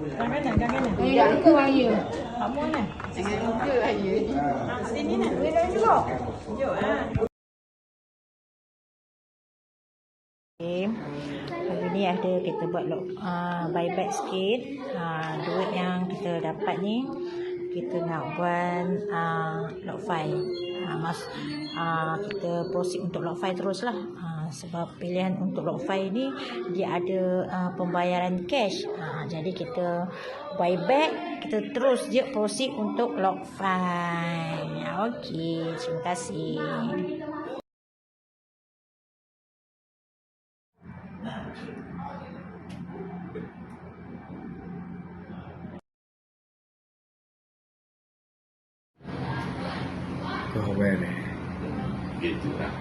Jangan. Jangan ke raya. Kamu mana? Jangan ke raya. Sini nak. Boleh juga. Jom Okay. Hari ni ada kita buat buyback sikit. Duit yang kita dapat ni kita nak buat log-fi. Kita proceed untuk log-fi teruslah. Sebab pilihan untuk log-fi ni dia ada pembayaran cash. Jadi kita buyback, kita terus je proceed untuk log-fi. Okey, terima kasih. Kau mana? Gitulah.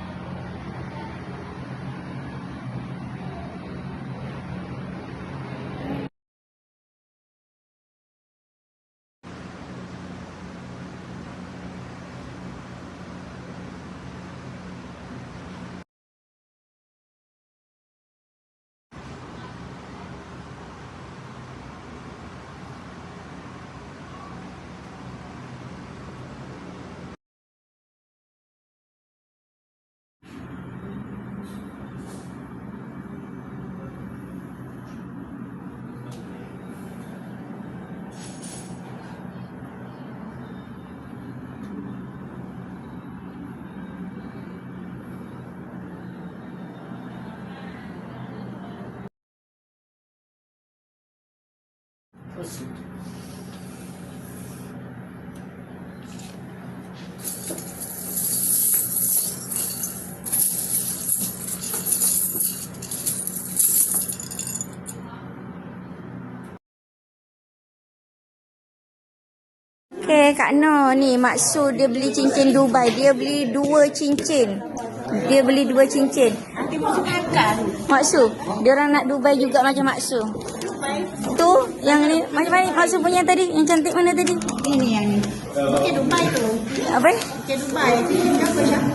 Okay, Kak Noh ni maksud dia beli cincin Dubai. Dia beli 2 cincin. Nanti masuk makan. Maksud, dia orang nak Dubai juga macam maksud. Tu yang ni macam mana maksud punya tadi? Yang cantik mana tadi? Ini yang ni. Cincin Dubai tu. Apa? Cincin Dubai. Cincin apa yang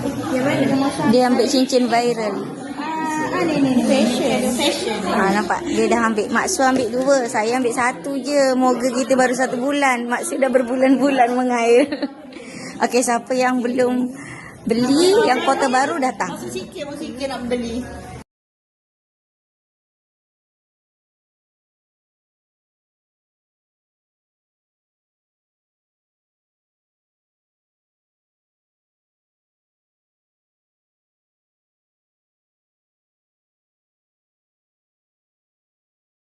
mana? Dia ambil cincin viral. Ni fashion. Nampak? Dia dah ambil. Maksud ambil 2. Saya ambil 1 je. Moga kita baru 1 bulan. Maksud dah berbulan-bulan mengair. Okey, siapa yang belum beli yang kota baru datang. Masih sikit nak beli.